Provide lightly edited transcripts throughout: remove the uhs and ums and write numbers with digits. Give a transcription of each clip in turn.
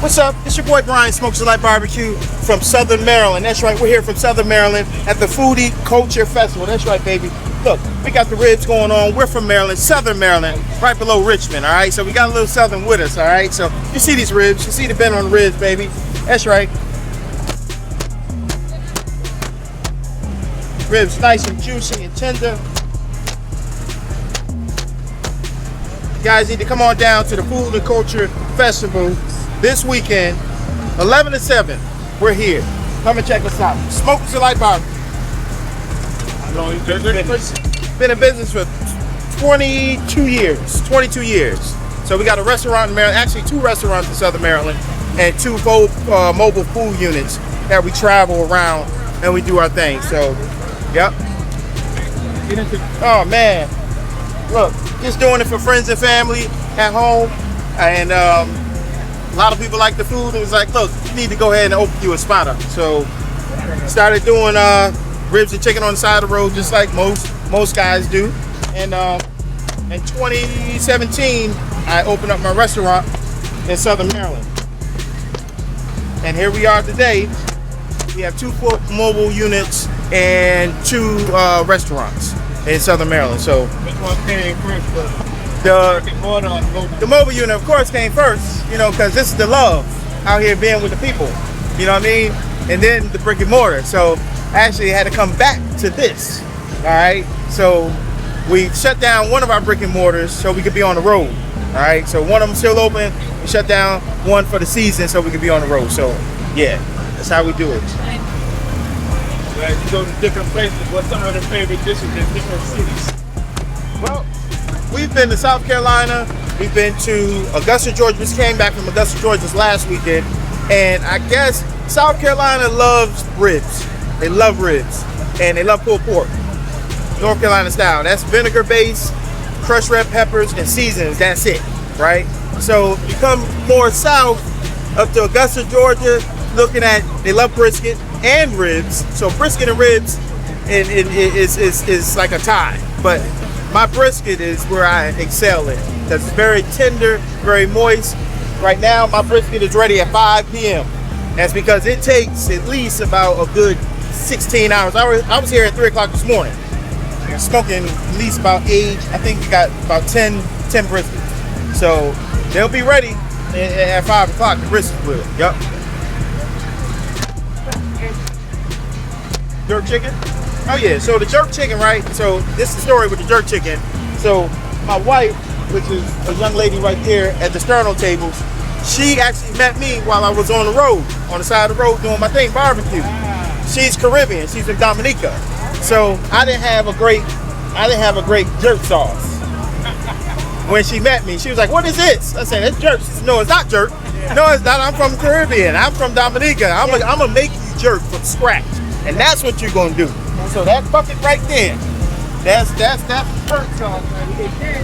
What's up? It's your boy Brian, Smokes Delight Barbecue from Southern Maryland. That's right, we're here from Southern Maryland at the Foodie Culture Festival. That's right, baby. Look, we got the ribs going on. We're from Maryland, Southern Maryland, right below Richmond, all right? So we got a little Southern with us, all right? So you see these ribs, you see the bend on the ribs, baby. That's right. Ribs nice and juicy and tender. You guys need to come on down to the Food and Culture Festival this weekend, 11 to 7. We're here. Come and check us out. Smokes Delight Barbecue. Been in business for 22 years. 22 years. So we got a restaurant in Maryland, actually 2 restaurants in Southern Maryland, and 2 mobile food units that we travel around and we do our thing. So, yep. Oh man, look, just doing it for friends and family at home, and a lot of people like the food. It was like, look, you need to go ahead and open you a spot up. So started doing ribs and chicken on the side of the road, just like most guys do. And in 2017, I opened up my restaurant in Southern Maryland, and here we are today. We have 2 mobile units and 2 restaurants in Southern Maryland. So which one came first? The mobile unit, of course, came first, you know, because this is the love out here being with the people, you know what I mean? And then the brick and mortar. So actually had to come back to this, all right? So we shut down one of our brick and mortars so we could be on the road, all right? So one of them still open. We shut down one for the season so we could be on the road. So yeah, that's how we do it. You go to different places. What's some of the favorite dishes in different cities? Well, we've been to South Carolina. We've been to Augusta, Georgia. We just came back from Augusta, Georgia this last weekend. And I guess South Carolina loves ribs. They love ribs. And they love pulled pork. North Carolina style. That's vinegar-based, crushed red peppers, and seasonings. That's it, right? So you come more south up to Augusta, Georgia, looking at, they love brisket and ribs. So brisket and ribs is like a tie. But my brisket is where I excel in. That's very tender, very moist. Right now, my brisket is ready at 5 p.m. That's because it takes at least about a good 16 hours. I was here at 3 o'clock this morning, smoking at least about 8. I think we got about 10 briskets. So they'll be ready at 5 o'clock. The brisket will. Yep. Jerk chicken? Oh yeah, so the jerk chicken, right? So this is the story with the jerk chicken. So my wife, which is a young lady right there at the sternal tables, she actually met me while I was on the road, on the side of the road doing my thing, barbecue. She's Caribbean, she's from Dominican. So I didn't have a great jerk sauce. When she met me, she was like, "What is this?" I said, "It's jerk." She said, "No, it's not jerk. No, it's not. I'm from Caribbean. I'm from Dominican. I'm gonna make you jerk from scratch." And that's what you're gonna do. So that bucket right there, that's her sauce right here.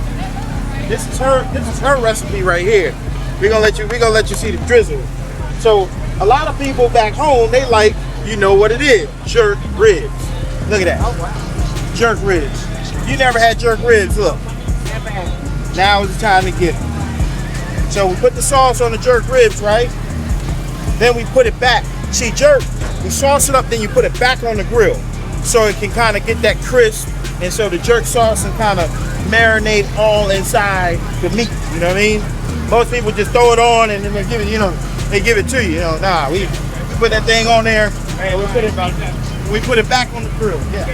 This is her recipe right here. We're gonna let you see the drizzle. So a lot of people back home, they like, you know what it is, jerk ribs. Look at that. Oh, wow. Jerk ribs. You never had jerk ribs, look. Never had. Now is the time to get it. So we put the sauce on the jerk ribs, right? Then we put it back. See, jerk, we sauce it up, then you put it back on the grill so it can kind of get that crisp, and so the jerk sauce can kind of marinate all inside the meat, you know what I mean? Most people just throw it on and then they give it, they give it to you, Nah, we put that thing on there and we put it back on the grill, yeah.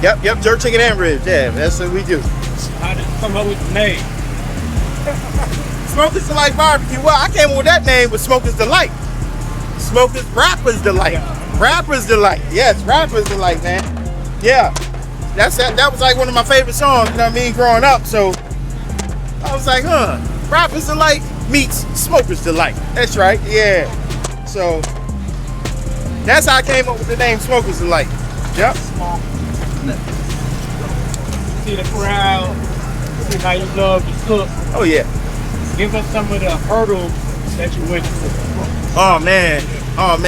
Yep, jerk chicken and ribs. Yeah, that's what we do. How did you come up with the name? Smokers Delight Barbecue. Well, I came up with that name with Smokers Delight. Smokers Rappers Delight. Rappers Delight. Yes, Rappers Delight, man. Yeah. That was like one of my favorite songs, you know what I mean, growing up. So I was like, Rappers Delight meets Smokers Delight. That's right, yeah. So that's how I came up with the name Smokers Delight. Yep. See the crowd, see how you love to cook. Oh yeah. Give us some of the hurdles that you went through. Oh man, a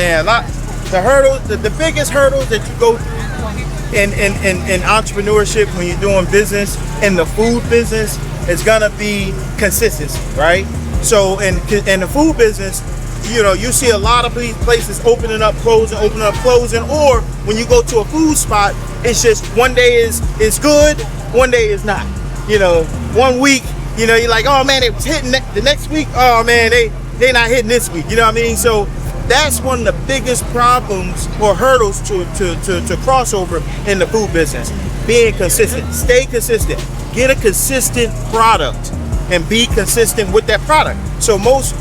The hurdles, the biggest hurdles that you go through in entrepreneurship when you're doing business in the food business is gonna be consistency, right? So in the food business, you know, you see a lot of places opening up, closing, or when you go to a food spot, it's just one day is good, one day is not. You know, one week, you know, you're like, oh man, it was hitting the next week. Oh man, they not hitting this week. You know what I mean? So that's one of the biggest problems or hurdles to cross over in the food business. Being consistent, stay consistent, get a consistent product, and be consistent with that product. So most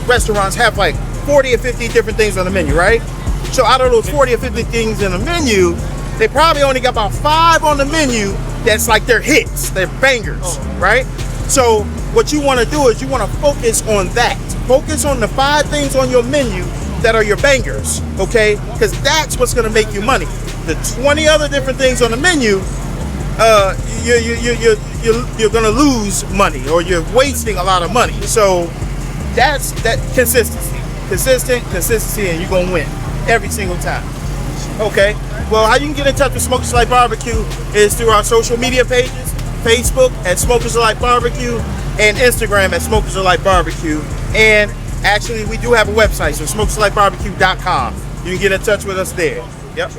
restaurants have like 40 or 50 different things on the menu, right? So out of those 40 or 50 things in the menu, they probably only got about 5 on the menu that's like their hits, their bangers, right? So what you want to do is you want to focus on that. Focus on the 5 things on your menu that are your bangers, okay? Because that's what's going to make you money. The 20 other different things on the menu, you're gonna lose money, or you're wasting a lot of money. So that's that consistency, and you're gonna win every single time. Okay. Well, how you can get in touch with Smokers Delight Barbecue is through our social media pages: Facebook at Smokers Delight Barbecue and Instagram at Smokers Delight Barbecue. And actually, we do have a website, so smokersdelightbarbecue.com. You can get in touch with us there. Yep.